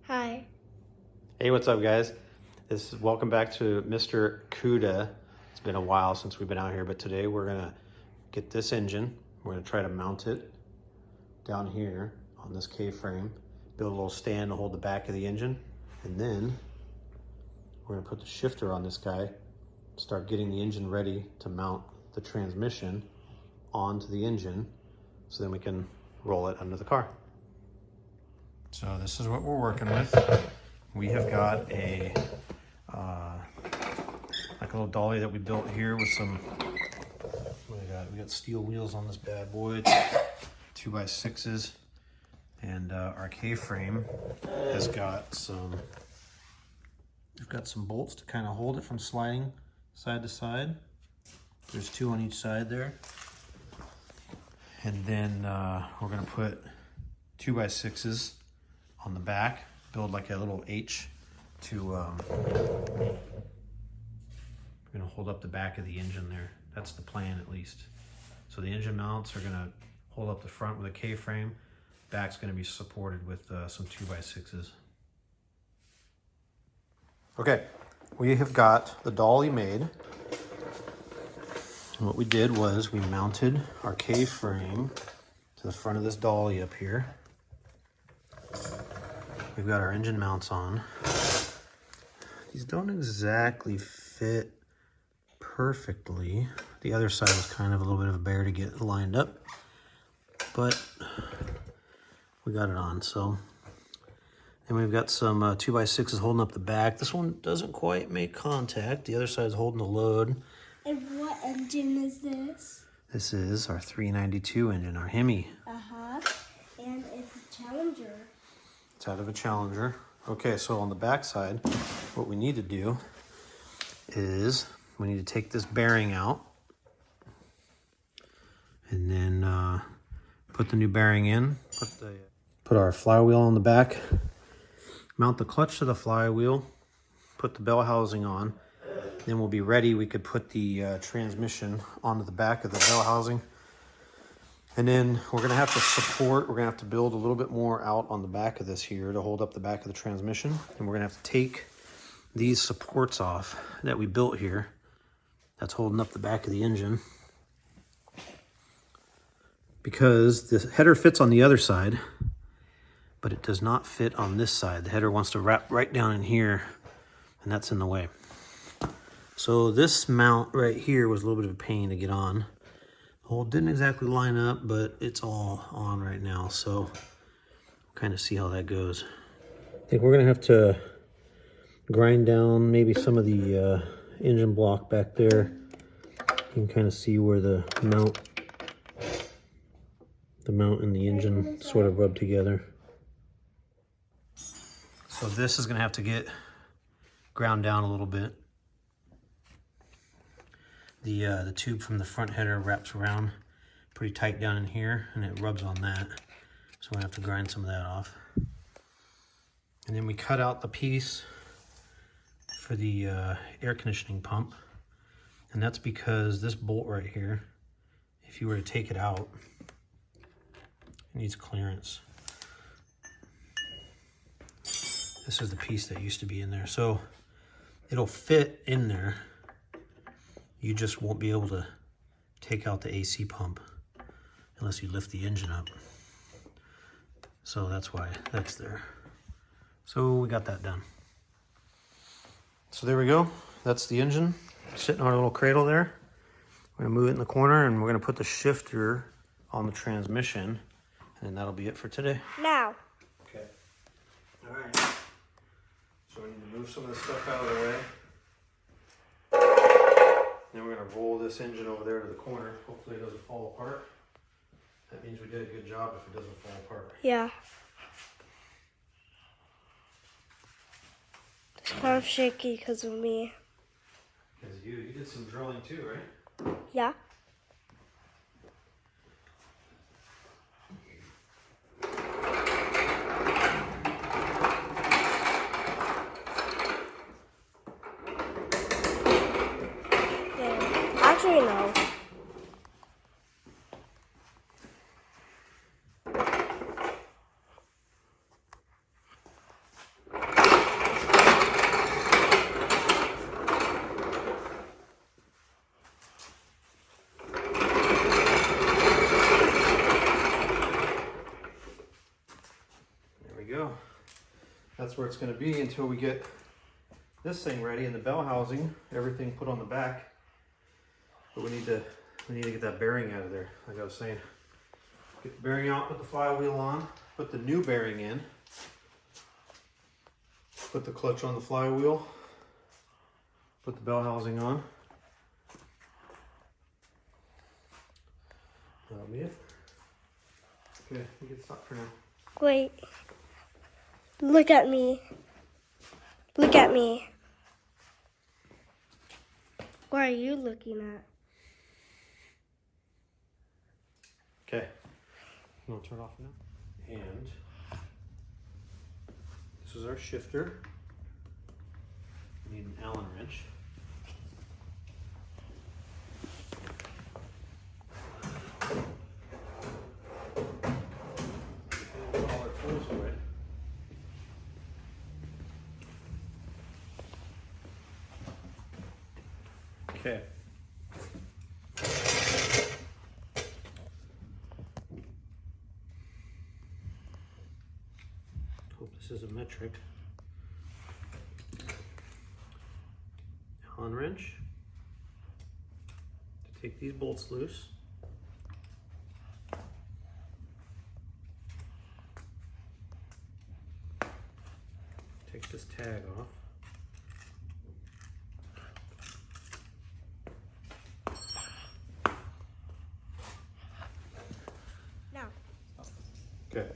Hi. Hey, what's up, guys? Welcome back to Mr. Cuda. It's been a while since we've been out here, but today we're gonna get this engine. We're gonna try to mount it down here on this K-frame, build a little stand to hold the back of the engine, and then we're gonna put the shifter on this guy, start getting the engine ready to mount the transmission onto the engine, so then we can roll it under the car. So this is what we're working with. We have got a like a little dolly that we built here with some, what do we got? We got steel wheels on this bad boy. It's 2x6s, and our K-frame has got some, we've got some bolts to kind of hold it from sliding side to side. There's two on each side there. And then we're gonna put 2x6s on the back, build like a little H to, we're gonna hold up the back of the engine there. That's the plan, at least. So the engine mounts are gonna hold up the front with a K-frame. Back's gonna be supported with some 2x6s. Okay, we have got the dolly made. And what we did was we mounted our K-frame to the front of this dolly up here. We've got our engine mounts on. These don't exactly fit perfectly. The other side was kind of a little bit of a bear to get lined up, but we got it on. So, and we've got some 2x6s holding up the back. This one doesn't quite make contact. The other side is holding the load. And what engine is this? This is our 392 engine, our Hemi. Uh-huh. And it's a Challenger. It's out of a Challenger. Okay, so on the back side, what we need to do is we need to take this bearing out and then put the new bearing in, put our flywheel on the back, mount the clutch to the flywheel, put the bell housing on, then we'll be ready. We could put the transmission onto the back of the bell housing. And then we're gonna have to support, we're gonna have to build a little bit more out on the back of this here to hold up the back of the transmission. And we're gonna have to take these supports off that we built here that's holding up the back of the engine, because the header fits on the other side, but it does not fit on this side. The header wants to wrap right down in here, and that's in the way. So this mount right here was a little bit of a pain to get on. The hole didn't exactly line up, but it's all on right now, so kind of see how that goes. I think we're gonna have to grind down maybe some of the engine block back there. You can kind of see where the mount and the engine sort of rub together. So this is gonna have to get ground down a little bit. The tube from the front header wraps around pretty tight down in here, and it rubs on that. So we're gonna have to grind some of that off. And then we cut out the piece for the air conditioning pump. And that's because this bolt right here, if you were to take it out, it needs clearance. This is the piece that used to be in there. So it'll fit in there. You just won't be able to take out the AC pump unless you lift the engine up. So that's why that's there. So we got that done. So there we go. That's the engine sitting on a little cradle there. We're gonna move it in the corner, and we're gonna put the shifter on the transmission, and that'll be it for today. Now. Okay. All right. So we need to move some of the stuff out of the way. Then we're going to roll this engine over there to the corner. Hopefully it doesn't fall apart. That means we did a good job if it doesn't fall apart. Yeah. It's kind of shaky because of me. Because you did some drilling too, right? Yeah. Actually, no. that's where it's going to be until we get this thing ready and the bell housing, everything put on the back. But we need to get that bearing out of there, like I was saying. Get the bearing out, put the flywheel on, put the new bearing in, put the clutch on the flywheel, put the bell housing on. That'll be it. Okay, we can stop for now. Wait. Look at me. Look at me. What are you looking at? Okay. I'm gonna turn it off now. And this is our shifter. We need an Allen wrench. And all our tools away. Okay. Hope this is a metric. Allen wrench to take these bolts loose. Take this tag off. Now. Okay.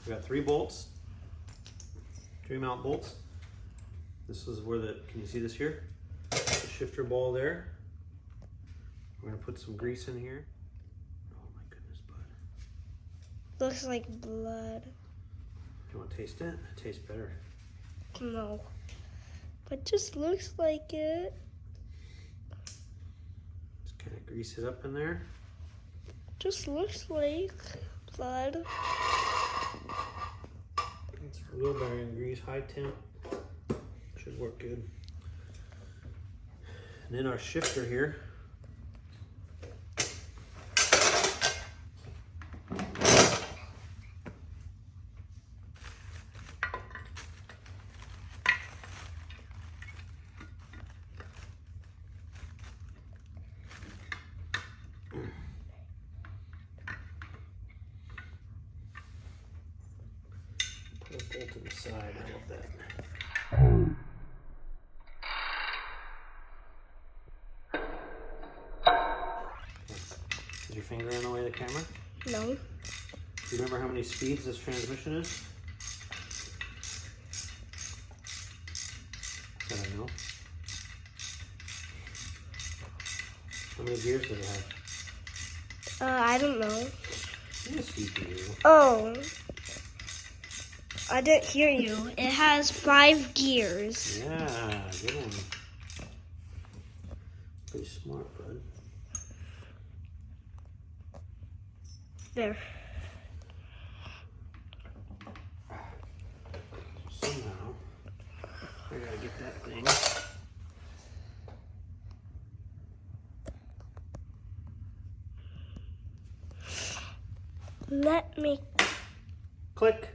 We got 3 bolts, 3 mount bolts. This is where can you see this here? The shifter ball there. We're gonna put some grease in here. Oh my goodness, bud. Looks like blood. You wanna taste it? It tastes better. No. But just looks like it. Just kind of grease it up in there. Just looks like blood. It's wheel bearing grease, high temp. Should work good. And then our shifter here. Put a bolt to the side. How about that? Is your finger in the way of the camera? No. Do you remember how many speeds this transmission is? That I know. How many gears does it have? I don't know. Yes, you do. Oh. I didn't hear you. It has 5 gears. Yeah, good one. Pretty smart, bud. There. Somehow, I gotta get that thing. Let me... Click.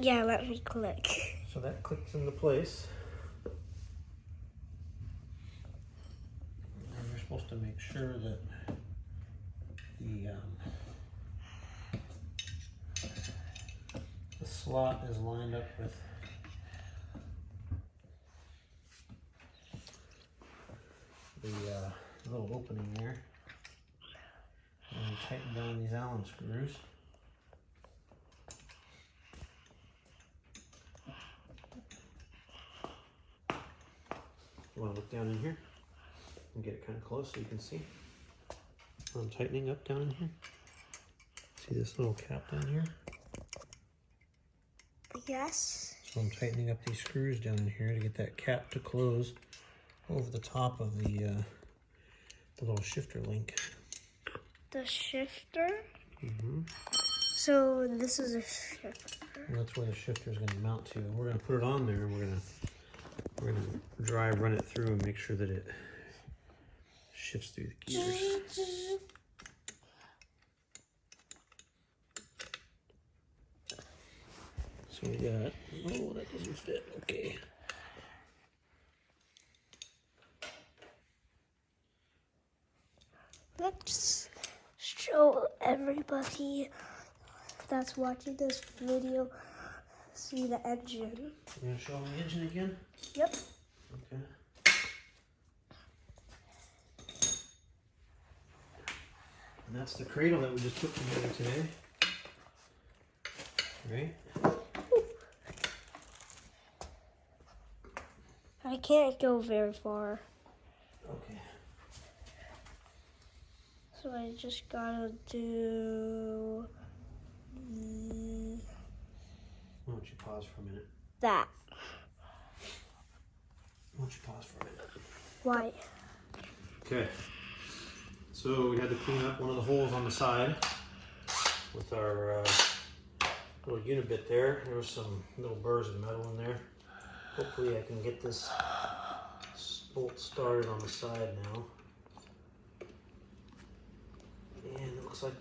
Yeah, let me click. So that clicks into place. And you're supposed to make sure that the slot is lined up with the little opening there. And tighten down these Allen screws. You want to look down in here and get it kind of close so you can see. I'm tightening up down in here. See this little cap down here? Yes. So I'm tightening up these screws down in here to get that cap to close over the top of the little shifter link. The shifter? Mm-hmm. So this is a shifter. And that's where the shifter is going to mount to. We're going to put it on there and we're going to run it through and make sure that it shifts through the gears. So we got, oh, that doesn't fit, okay. Let's show everybody that's watching this video see the engine. You gonna show them the engine again? Yep. Okay. And that's the cradle that we just put together today. Right? I can't go very far. Okay. So I just gotta do Why don't you pause for a minute? that. Why don't you pause for a minute? Why? Okay. So we had to clean up one of the holes on the side with our little unit bit there. There was some little burrs of metal in there. Hopefully I can get this bolt started on the side now. And it looks like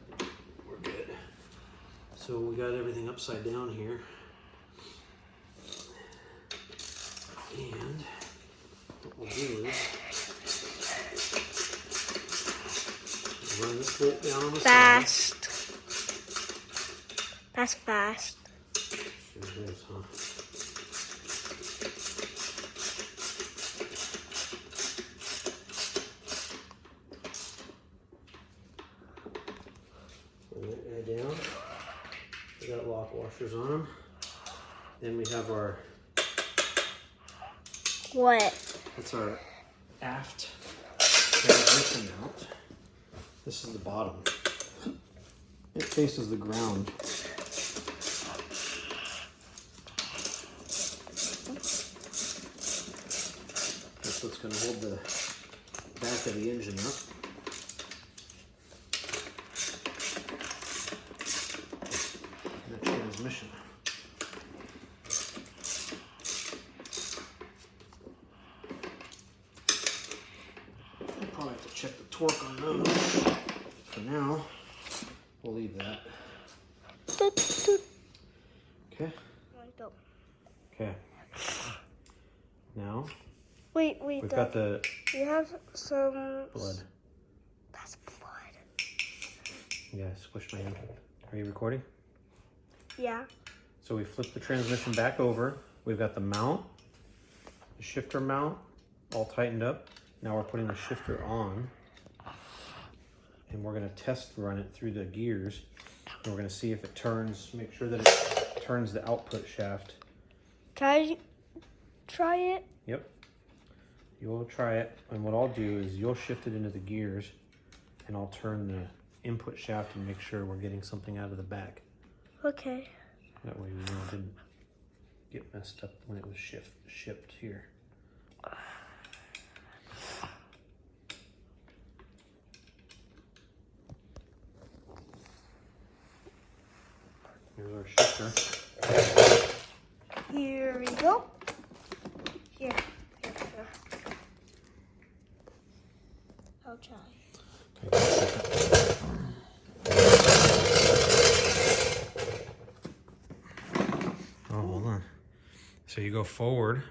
we're good. So we got everything upside down here. And what we'll do is run this bolt down on the Fast. side. That's fast. Sure is, huh? Bring that guy down. We got lock washers on them. Then we have our, What? that's our aft transmission mount. This is the bottom. It faces the ground. That's what's going to hold the back of the engine up. And the transmission. I'll probably have to check the torque on those. For now, we'll leave that. Okay. Okay. Now Wait, we've got the you have some blood. That's blood. Yeah, squish my hand. Are you recording? Yeah. So we flip the transmission back over. We've got the mount, the shifter mount, all tightened up. Now we're putting the shifter on. And we're gonna test run it through the gears. And we're gonna see if it turns, make sure that it turns the output shaft. Can I try it? Yep. You'll try it. And what I'll do is you'll shift it into the gears and I'll turn the input shaft and make sure we're getting something out of the back. Okay. That way we know it didn't get messed up when it was shipped here. Here's our shifter. Here we go. Here. I'll try. Okay, give me a second. Oh, hold on. So you go forward.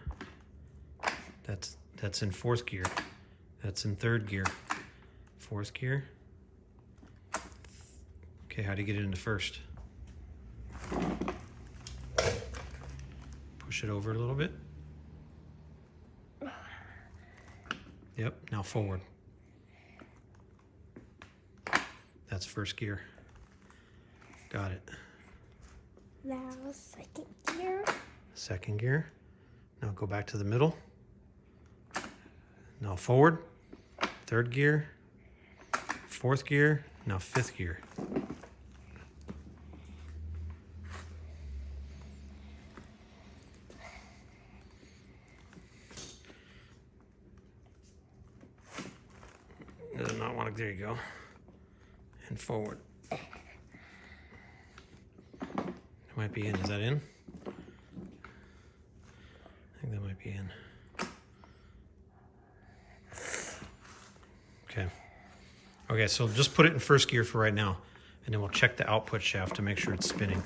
That's in fourth gear. That's in third gear. Fourth gear. Okay, how do you get it into first? Push it over a little bit. Yep, now forward. That's first gear. Got it. Now second gear. Second gear. Now go back to the middle. Now forward. Third gear. Fourth gear. Now fifth gear. Does not want to, there you go. And forward. It might be in. Is that in? I think that might be in. Okay. Okay, so just put it in first gear for right now, and then we'll check the output shaft to make sure it's spinning.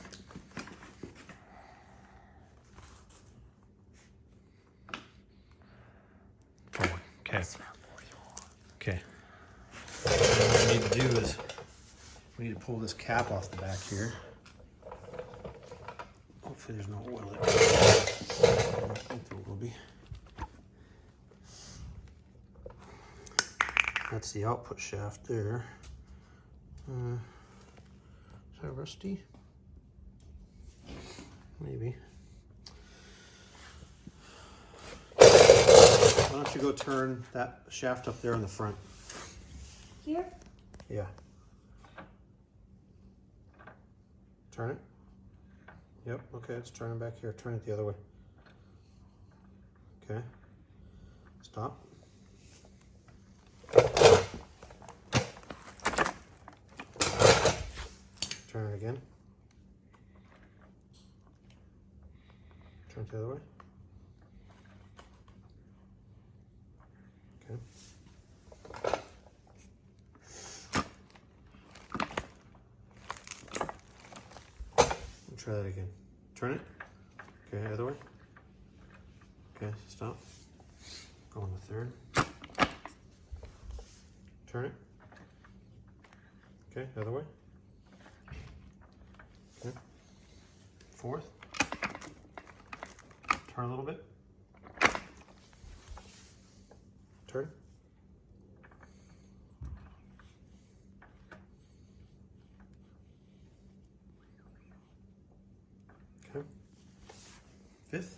Okay. Okay. What we need to do is we need to pull this cap off the back here. Hopefully there's no oil in it. I don't think there will be. That's the output shaft there. Is that rusty? Maybe. Why don't you go turn that shaft up there in the front? Here? Yeah. Turn it. Yep, okay, it's turning back here. Turn it the other way. Okay. Stop. Turn it again. Turn it the other way. Okay. Try that again. Turn it. Okay, other way. Okay, stop. Go on the third. Turn it. Okay, other way. Okay. Fourth. Turn a little bit. Turn. Okay. Fifth.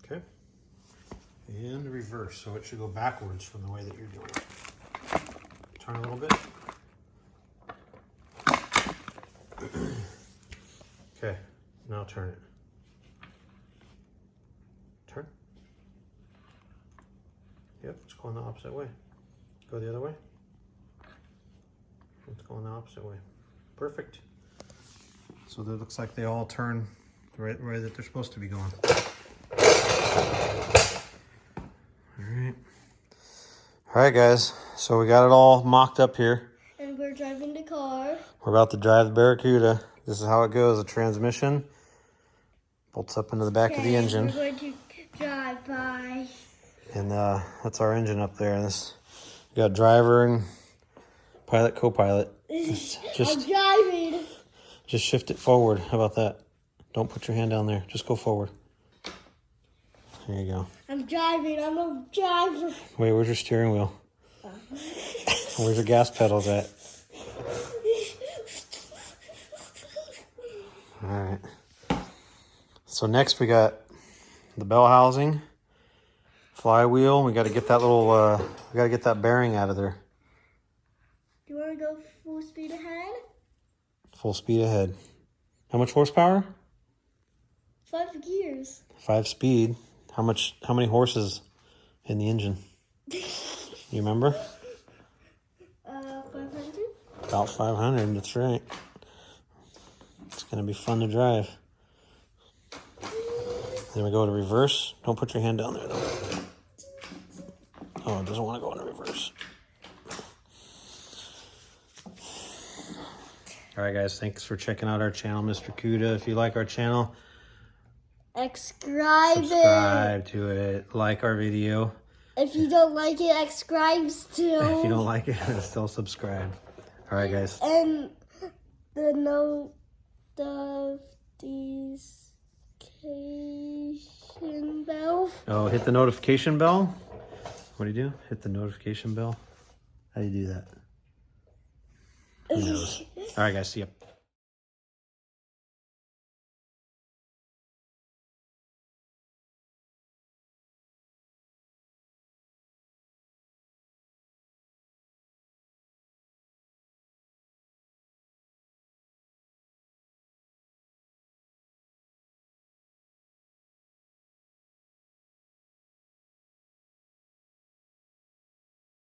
Okay. And reverse, so it should go backwards from the way that you're doing it. Turn a little bit. Okay, now turn it. Turn. Yep, it's going the opposite way. Go the other way. It's going the opposite way. Perfect. So that looks like they all turn the right way that they're supposed to be going. All right, guys. So we got it all mocked up here. And we're driving the car. We're about to drive the Barracuda. This is how it goes. The transmission bolts up into the back of the engine. We're going to drive by. And that's our engine up there. And this, we got driver and pilot, co-pilot. I'm driving. Just shift it forward. How about that? Don't put your hand down there. Just go forward. There you go. I'm driving. I'm a driver. Wait, where's your steering wheel? Where's your gas pedals at? All right. So next we got the bell housing, flywheel. We got to get that little, we got to get that bearing out of there. Do you want to go full speed ahead? Full speed ahead. How much horsepower? 5 gears. 5 speed. How many horses in the engine? You remember? 500? About 500, that's right. It's gonna be fun to drive. Then we go to reverse. Don't put your hand down there though. Oh, it doesn't want to go into reverse. All right, guys, thanks for checking out our channel, Mr. Cuda. If you like our channel, subscribe to it. Like our video. If you don't like it, subscribe still. If you don't like it, still subscribe. All right, guys. And the notification bell. Oh, hit the notification bell? What do you do? Hit the notification bell? How do you do that? Who knows? All right, guys, see ya.